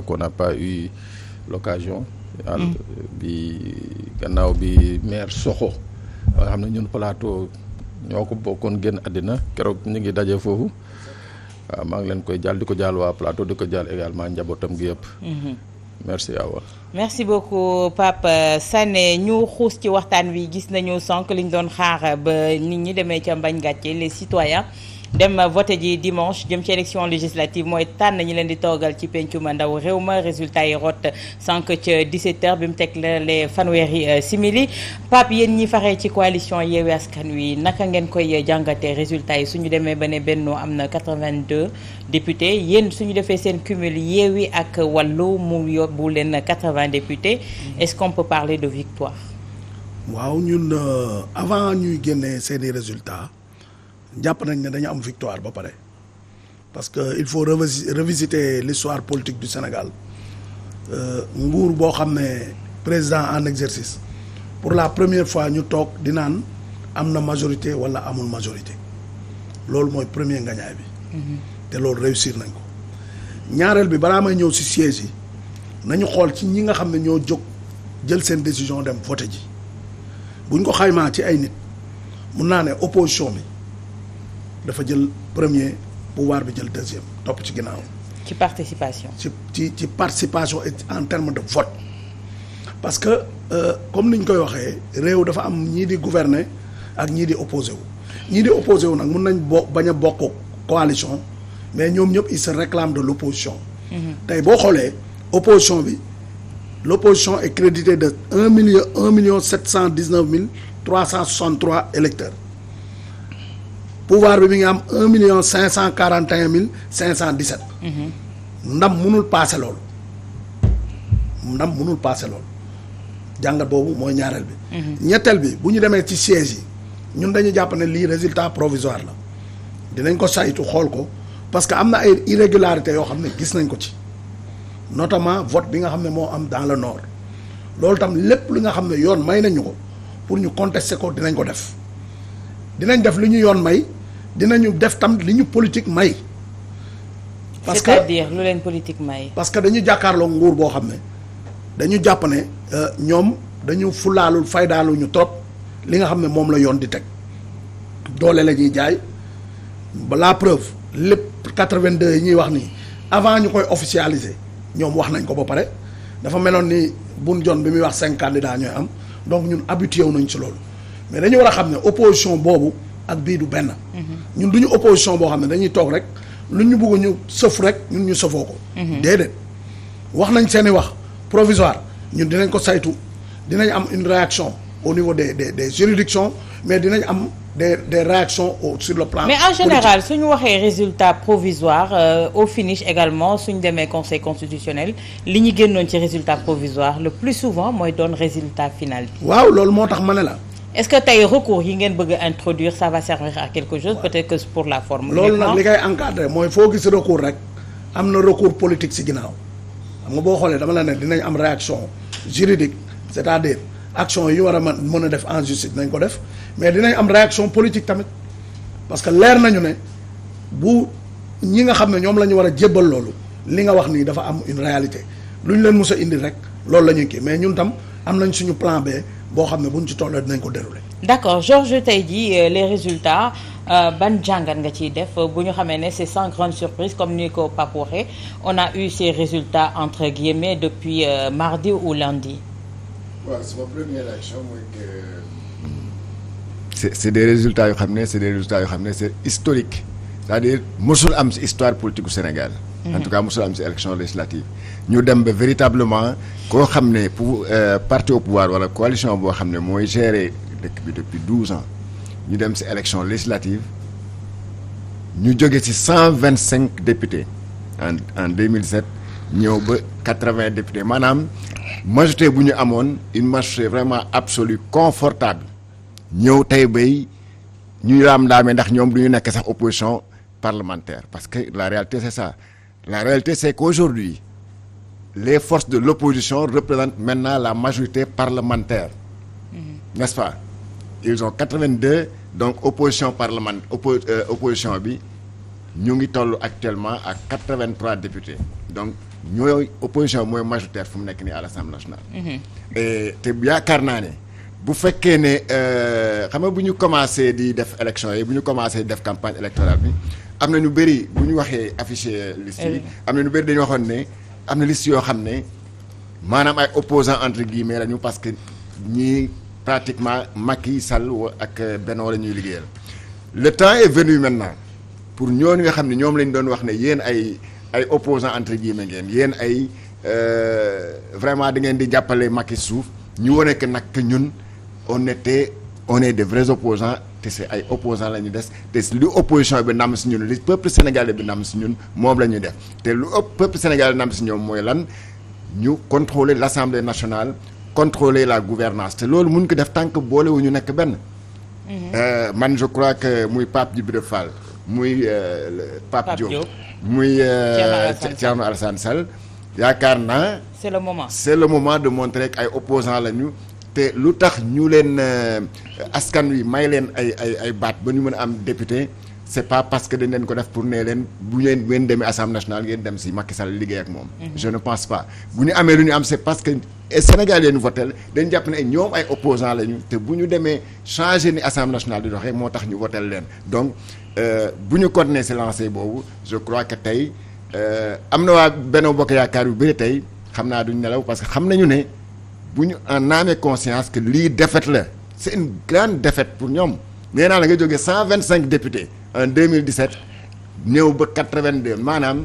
qu'on n'a pas eu l'occasion bi gannaaw bi maire Sokho nga xam ne ñun plateau ñoo ko bokkoon génn àddina keroog ñu ngi daje foofu waaw maa ngi leen koy jàll di ko jàll waa plateau di ko jàll également njabootam gi yëpp. merci Awa. merci beaucoup Pape Sané ñu xuus ci waxtaan wi gis nañu sànq liñ doon xaar ba nit ñi demee ca mbañ gàcce les citoyens dem voté ji dimanche jëm ci élection législative mooy tànn ñi leen di toogal ci pencuma ndaw réew ma résultat yi rot sànq ca 17h bi mu teg la les fanweeri simili Pape yéen ñi faree ci coalition Yewwi Askan Wi naka ngeen koy jàngatee résultat yi suñu demee ba ne Benno am na 82 députés yéen suñu defee seen cumul Yewwi ak Wallu mu yóbbu leen 80 députés est-ce qu'on peut parler de victoire? waaw ñun avant ñuy génnee seeni résultats jàpp nañ ne dañu am victoire ba pare parce que il faut revisiter l'histoire politique du Sénégal nguur boo xam ne président en exercice pour la première fois ñu toog di naan am na majorité wala amul majorité loolu mooy premier ngañaay bi te loolu réussir nañ ko ñaareel bi balaa may ñëw ci siège yi nañu xool ci ñi nga xam ne ñoo jóg jël seen décision dem voté ji buñ ko xaymaa ci ay nit mun naa ne opposition bi dafa jël premier pouvoir bi jël deuxième topp ci ginnaaw. ci participation. ci participation et en termes de vote parce que comme ni ñu koy waxee réew dafa am ñii di gouverner ak ñii di opposé wu ñii di opposé wu nag mun nañ bañ a bokk coalition mais ñoom ñëpp ils se réclament de l'opposition. tey boo xoolee opposition bi l'opposition est créditée de 1 million 719 mille 363 électeurs. pouvoir bi mi ngi am 1 million 541 mille 517. ndam mënul paase loolu. ndam mënul paase loolu. jàngat boobu mooy ñaareel bi. ñetteel bi bu ñu demee ci siège yi ñun dañu jàpp ne lii résultat provisoire la dinañ ko saytu xool ko parce que am na ay irrégularités yoo xam ne gis nañ ko ci notamment vote bi nga xam ne moo am dans le nord loolu tam lépp li nga xam ne yoon may nañu ko pour ñu contester ko dinañ ko def dinañ def li ñu yoon may. dinañu def tam li ñu politique may. parce que c'est-à-dire lu leen politique may. parce que dañu jàkkaarloo nguur boo xam ne dañu jàpp ne ñoom dañu fulaalul faydaaluñu trop li nga xam ne moom la yoon di teg doole la ñuy jaay ba la preuve lépp 82 yi ñuy wax nii avant ñu koy officialiser ñoom wax nañ ko ba pare dafa meloon ni bun jon bi muy wax 5 candidats ñooy am donc ñun habitué wu nañ ci loolu mais dañu war a xam ne opposition boobu. ak bii du benn. ñun du ñu opposition boo xam ne dañuy toog rek lu ñu bëgg ñu sëf rek ñun ñu sëfoo ko. déedéet wax nañ seeni wax provisoire ñun dinañ ko saytu dinañ am une réaction au niveau des juridictions mais dinañ am des réactions sur le plan. mais en général suñu waxee résultat provisoire au finish également suñu demee conseil constitutionnel li ñu génnoon ci résultat provisoire le plus souvent mooy doon résultat final bi. waaw loolu moo tax ma ne la. est-ce que tey recours yi ngeen bëgg a introduire ça va servir à quelque chose peut-être que pour la forme. loolu nag li koy encadrer mooy foo gis recours rek am na recours politique ci ginnaaw xam nga boo xoolee dama la ne dinañ am réaction juridique c'est-à-dire action yi ñu war a mën a def en justice dinañ ko def mais dinañ am réaction politique tamit parce que leer nañu ne bu ñi nga xam ne ñoom la ñu war a jébbal loolu li nga wax nii dafa am une réalité lu ñu leen mës a indi rek loolu la ñuy kii mais ñun tam am nañ suñu plan B. boo xam ne bu ñu ci tollee dinañ ko dérouler. d'accord Georges tey jii les résultats ban jàngat nga ciy def bu ñu xamee ne c'est sans grande surprise comme ni ko Pape waxee on a eu ces résultats entre guillemets depuis mardi ou lundi. waaw sama première réaction mooy que c'est des résultats yoo xam ne c'est historique c'est-à-dire mosul am ci histoire politique du Sénégal. en tout cas mosul am ci élection législative. ñu dem ba véritablement koo xam ne pour parti au pouvoir wala coalition boo xam ne mooy gérer dëkk bi depuis 12 ans ñu dem ci élection législative ñu jóge ci 125 députés en 2007 ñëw ba 80 députés maanaam majorité bu ñu amoon une majorité vraiment absolue confortable ñëw tey bay ñuy laam-laamee ndax ñoom du ñu nekk sax opposition parlementaire parce que la réalité c'est ça la réalité c'est qu'aujourd'hui les forces de l'opposition représentent maintenant la majorité parlementaire. N'est-ce pas? Ils ont 82 donc opposition opposition bi ñu ngi toll actuellement à 83 députés donc ñooy opposition mooy majoritaire fu mu nekk nii à l'Assemblée nationale. et te yaakaar naa ne bu fekkee ne xam nga bu ñu commencé di def élection yi bu ñu commencé di def campagne électorale bi am na ñu bëri bu ñu waxee affiché liste yi am na ñu bëri dañu waxoon ne am na liste yoo xam ne maanaam ay opposants entre guillemets lañu parce que ñii pratiquement Macky Sall ak Benno la ñuy liggéeyal. Le temps est venu maintenant pour ñooñu nga xam ne ñoom lañ doon wax ne yéen ay opposants entre guillemets ngeen yéen ay vraiment da ngeen di jàppale Macky suuf ñu wane que nag ñun on est des vrais opposants te c'est ay opposants la ñu des te lu opposition bi nam si ñun li peuple sénégalais bi nam si ñun moom la ñuy def te lu peuple sénégalais nam si ñoom mooy lan ñu contrôler l'Assemblée nationale contrôler la gouvernance te loolu mun ko def tant que boolewu ñu nekk benn. man je crois que muy Pape Djibril Fall muy Pape Diop muy Thierno Alassane Sall yaakaar naa c'est le moment de montrer que ay opposants lañu te lu tax ñu leen askan wi may leen ay baat ba ñu mën a am député c'est pas parce que dañ leen ko def pour ne leen bu ngeen demee Assemblée nationale ngeen dem si Macky Sall liggéey ak moom. Je ne pense pas bu ñu amee lu ñu am c'est parce que Sénégal yéen votel dañ jàpp ne ñoom ay opposants lañu te bu ñu demee changer ni Assemblée nationale di doxee moo tax ñu votel leen donc bu ñu continuer si lancé boobu je crois que tey am na waa Benno Bokk Yaakaar yu bëri tey xam naa duñ nelaw parce que xam nañu ne bu ñu en âme et conscience que lii défaite la c'est une grande défaite pour ñoom nee naa la nga jógee 125 députés en 2017 ñëw ba 82 maanaam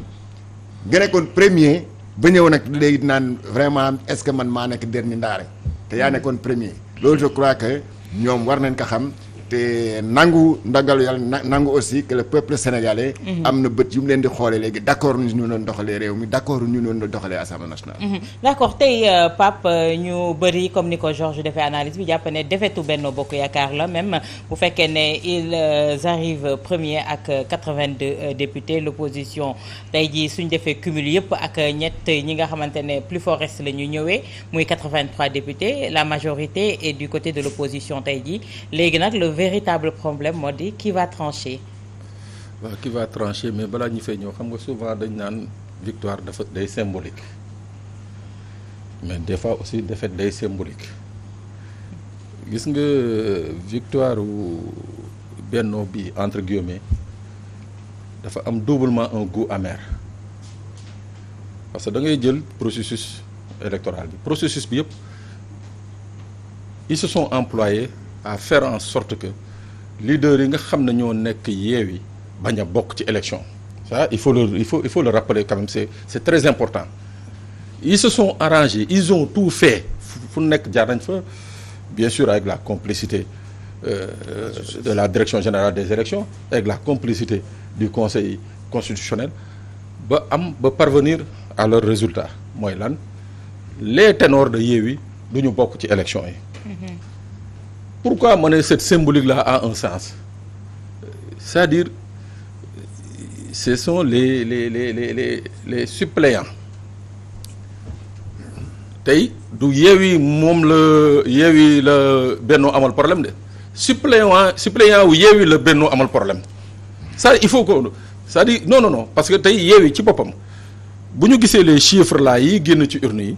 nga nekkoon premier ba ñëw nag léegi naan vraiment est-ce que man maa nekk dernier ndaare te yaa nekkoon premier loolu je crois que ñoom war nañ ko xam te nangu ndagalu yàlla nangu aussi que le peuple sénégalais am na bët yu mu leen di xoolee léegi d'accord ñu doon doxalee réew mi d'accord ñu doon doxalee Assemblée nationale. d'accord tey Pape ñu bëri comme ni ko Georges defee analyse bi jàpp ne défaitu Benno Bokk Yaakaar la même bu fekkee ne ils arrivent premier ak 82 députés l'opposition tey jii suñ defee cumul yëpp ak ñett ñi nga xamante ne plus fort reste la ñu ñëwee muy 83 députés la majorité est du côté de l'opposition tey jii léegi nag le véritable problème moo di qui va trancher. waaw qui va trancher mais balaa ñu fay ñëw xam nga souvent dañ naan victoire dafa day symbolique mais des fois aussi défaite day symbolique gis nga victoire wu Benno bi entre guillemets dafa am doublement un goût amer parce que da ngay jël processus électoral bi processus bi yëpp ils se sont employés à faire en sorte que leaders yi nga xam ne ñoo nekk Yewwi bañ a bokk ci élection ça il faut le rappeler quand même c'est très important ils se sont arrangés ils ont tout fait fu nekk jaar nañ fa bien sûr avec la complicité de la direction générale des élections avec la complicité du conseil constitutionnel ba parvenir à leur résultat mooy lan les ténors de Yewwi du ñu bokk ci élection yi. Pourquoi ma ne cette symbolique-là a un sens c'est-à-dire ce sont les suppléants tey du Yewwi moom la Benno amal problème de suppléant wu Yewwi la Benno amal problème ça il faut que c'est-à-dire non parce que tey Yewwi ci boppam bu ñu gisee les chiffres là yi génn ci urne yi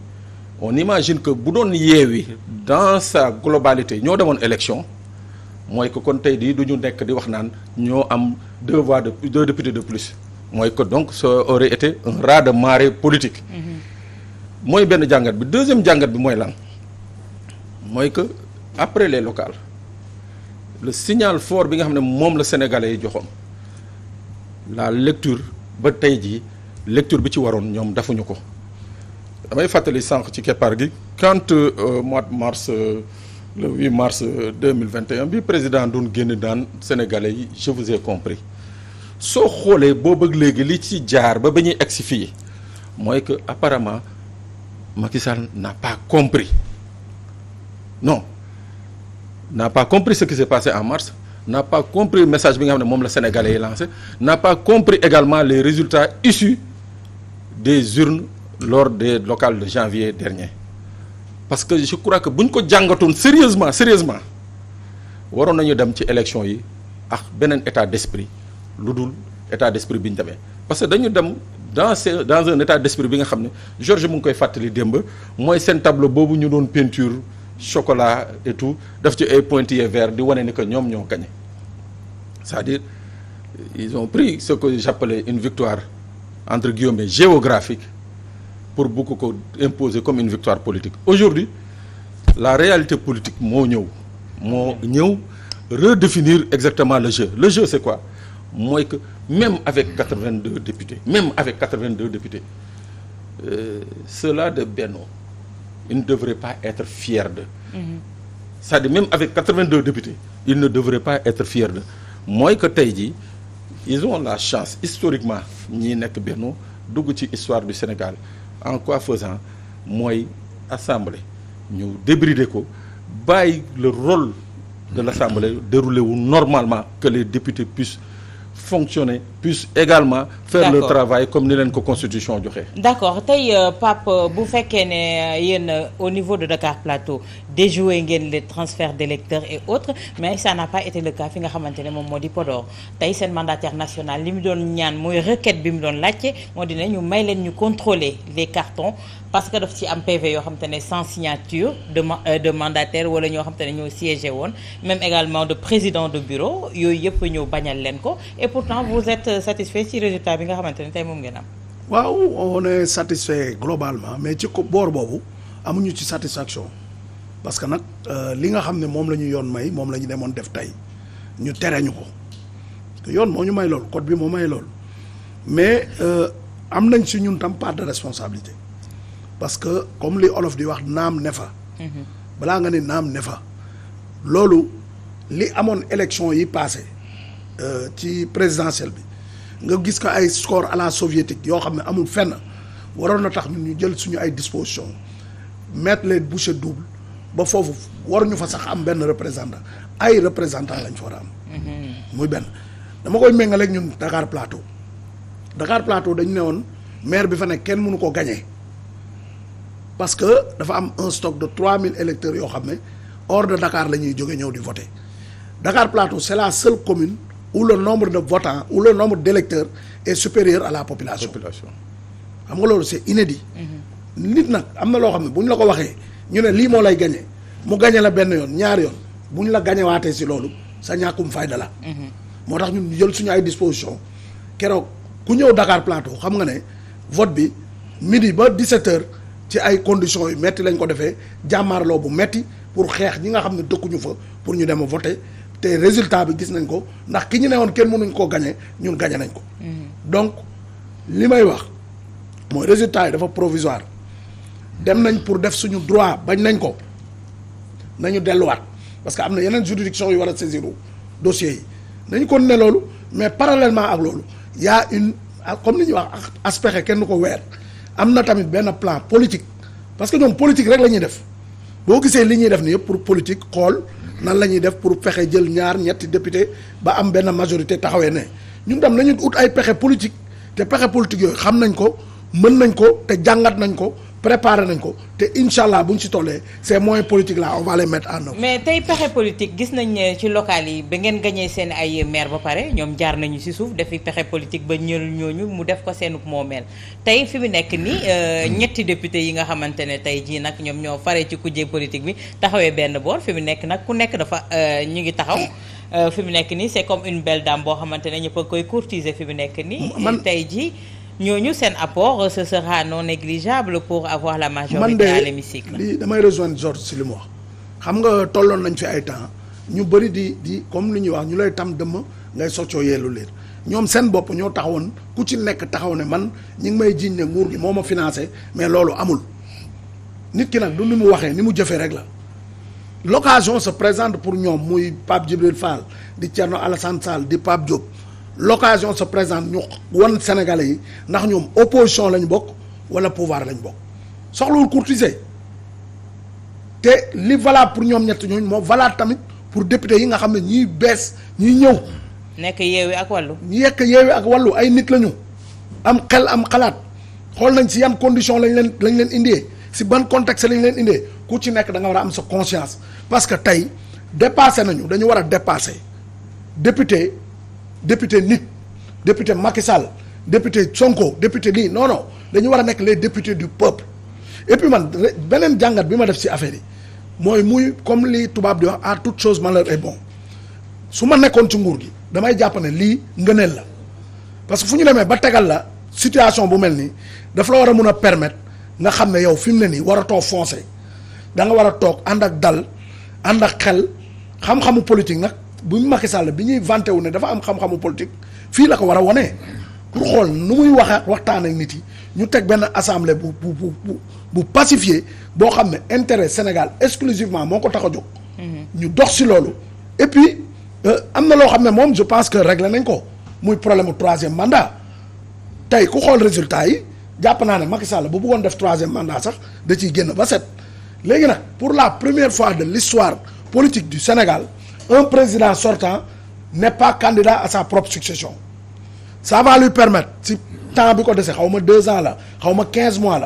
on imagine que bu doon Yewwi dans sa globalité ñoo demoon élection mooy que kon tey di du ñu nekk di wax naan ñoo am deux députés de plus mooy que donc ça aurait été un raz-de-marée politique. mooy benn jàngat bi deuxième jàngat bi mooy lan mooy que après les locales le signal fort bi nga xam ne moom la Sénégalais yi joxoon la lecture ba tey jii lecture bi ci waroon ñoom defuñu ko. damay fàttali sànq ci keppaar gi quand mois de mars le 8 mars 2021 bi président doon génn daan sénégalais yi je vous ai compris soo xoolee boo bëgg léegi li ci jaar ba ñuy egsi fii mooy que apparemment Macky Sall n'a pas compris non n'a pas compris ce qui s'est passé en mars n'a pas compris le message bi nga xam ne moom la sénégalais yi lancé n'a pas compris également les résultats issus des urnes lors des locales de janvier dernier parce que je crois que bu ñu ko jàngatoon sérieusement waroon nañu dem ci élection yi ak beneen état d'esprit lu dul état d'esprit bi ñu demee parce que dañu dem dans un état d'esprit bi nga xam ne Georges mu ngi koy fàttali démb mooy seen tableau boobu ñu doon peinture chocolat et tout daf ci ay pointillés verts di wane ni que ñoom ñoo gagné c'est-à-dire ils ont pris ce que j'appelais une victoire entre guillemets géographique pour beaucoup ko imposer comme une victoire politique. Aujourd'hui la réalité politique moo ñëw redéfinir exactement le jeu. Le jeu c'est quoi? Mooy que même avec 82 députés ceux-là de Benno ils ne devraient pas être fiers d'eux. C'est-à-dire même avec 82 députés ils ne devraient pas être fiers d'eux. Mooy que tey jii ils ont la chance historiquement ñi nekk Benno dugg ci histoire du Sénégal en quoi faisant mooy assemblée ñu débrider ko bàyyi le rôle de l'assemblée dérouler wu normalement, que les députés puissent fonctionner, puissent également faire leur travail comme ni leen ko constitution joxe. D'accord tey Pape bu fekkee ne yéen au niveau de Dakar Plateau déjoué ngeen les transferts d'électeurs et autres mais ça n'a pas été le cas fi nga xamante ne moom moo di Podor tey seen mandataire national li mu doon ñaan mooy requête bi mu doon laajte moo di ne ñu may leen ñu contrôler les cartons parce que daf ci am PV yoo xamante ne sans signature de mandataire wala ñoo xamante ne ñoo siégé woon même également de président de bureau yooyu yëpp ñëw bañal leen ko et pourtant vous êtes satisfait ci résultat bi nga xamante ne tey moom ngeen am. waaw on est satisfait globalement mais ci ko boor boobu amuñu ci satisfaction parce que nag li nga xam ne moom la ñu yoon may moom la ñu demoon def tey ñu tere ñu ko te yoon moo ñu may loolu code bi moo may loolu mais am nañ si ñun tam part de responsabilité parce que comme li olof di wax naam ne fa. balaa nga ne naam ne fa loolu li amoon élection yi passé ci présidentielle bi nga gis ko ay score à la soviétique yoo xam ne amul fenn waroon na tax ñun ñu jël suñu ay dispositions mettre les bouchées doubles ba foofu waruñu fa sax am benn représentant ay représentant lañ fa war a am. muy benn dama koy méngaleeg ñun Dakar Plateau dañu ne woon maire bi fa nekk kenn mënu ko gagner parce que dafa am un stock de 3000 électeurs yoo xam ne hors de Dakar la ñuy jóge ñëw di voter Dakar Plateau c'est la seule commune où le nombre de votants ou le nombre d'électeurs est supérieur à la population. xam nga loolu c'est inédit. nit nag am na loo xam ne bu ñu la ko waxee ñu ne lii moo lay gagner mu gagner la benn yoon ñaari yoon bu ñu la gagner waatee ci loolu sa ñàkkum fayda la. moo tax ñun ñu jël suñu ay dispositions keroog ku ñëw Dakar Plateau xam nga ne vote bi midi ba 17h ci ay conditions yu metti lañ ko defee jàmmaarloo bu metti pour xeex ñi nga xam ne dëkkuñu fa pour ñu dem a voter te résultat bi gis nañ ko ndax ki ñu ne woon kenn mënuñ koo gagner ñun gagner nañ ko. donc li may wax mooy résultat yi dafa provisoire dem nañ pour def suñu droit bañ nañ ko nañu delluwaat parce que am na yeneen juridiction yu war a saisir dossiers yi nañu ko ne loolu mais parallèlement ak loolu y a une comme li ñuy wax aspect kenn du ko weer am na tamit benn plan politique parce que ñoom politique rek la ñuy def boo gisee li ñuy def ni yëpp pour politique xool nan la ñuy def pour fexe jël ñaar ñetti député ba am benn majorité taxawee ne ñun tam nañu ut ay pexe politique te pexe politique yooyu xam nañ ko mën nañ ko te jàngat nañ ko préparé nañ ko te incha allah bu ñu si tollee ces moyens politiques là on va les mettre en œuvre. mais tey pexe politique gis nañ ci local yi ba ngeen gañee seen ay maire ba pare ñoom jaar nañu si suuf defi pexe politique ba ñooñu mu def ko seen moomeel tey fi mu nekk nii ñetti député yi nga xamante ne tey jii nag ñoom ñoo fare ci kujje politique bi taxawee benn boor fi mu nekk nag ku nekk dafa ñu ngi taxaw fi mu nekk nii c'est comme une belle dame boo xamante ne ñëpp a koy courtiser fi mu nekk nii. tey jii. ñooñu seen apport ce sera non négligeable pour avoir la majorité à l'hémicycle. man de lii damay rejoindre Georges si li mu wax xam nga tolloon nañ fi ay temps ñu bëri di comme li ñuy wax ñu lay tam dëmm ngay soccoo yeelu leer ñoom seen bopp ñoo taxawoon ku ci nekk taxaw ne man ñi ngi may jiiñ ne nguur gi moo ma financé mais loolu amul nit ki nag du ni mu waxee ni mu jëfee rek la l'occasion se présente pour ñoom muy Pape Djibril Fall di Thierno Alassane Sall di Pape Diop. l'occasion se présente ñu won Sénégalais yi ndax ñoom opposition lañ bokk wala pouvoir lañ bokk soxlawul courtiser te li valable pour ñoom ñett ñooñu moo valable tamit pour député yi nga xam ne ñiy bees ñiy ñëw. nekk yeewi ak wàllu. yeewi ak wàllu ay nit lañu am xel am xalaat xool nañ si yan condition lañ leen indee si ban contexte lañ leen indee ku ci nekk da nga war a am sa conscience parce que tey dépassé nañu dañu war a dépasser député nit député Macky Sall député Sonko député lii non non dañu war a nekk les députés du peuple et puis man beneen jàngat bi ma def ci affaire yi mooy muy comme li tubaab di wax à toute chose malheur est bon su ma nekkoon ci nguur gi damay jàpp ne lii ngëneel la parce que fu ñu demee ba tegal la situation bu mel nii daf la war a mun a permettre nga xam ne yow fi mu ne nii war a toog foncé da nga war a toog ànd ak dal ànd ak xel xam-xamu politique nag bu Macky Sall bi ñuy vanté wu ne dafa am xam-xamu politique fii la ko war a wone pour xool nu muy waxtaan ak nit yi ñu teg benn assemblée bu pacifié boo xam ne intérêt Sénégal exclusivement moo ko tax a jóg. ñu dox si loolu et puis am na loo xam ne moom je pense que réglé nañ ko muy problème mu troisième mandat tey ku xool résultat yi jàpp naa ne Macky Sall bu bëggoon def troisième mandat sax da ciy génn ba set léegi nag pour la première fois de l'histoire politique du Sénégal un président sortant n'est pas candidat à sa propre succession ça va lui permettre si temps bi ko dese xaw ma 2 ans la xaw ma 15 mois la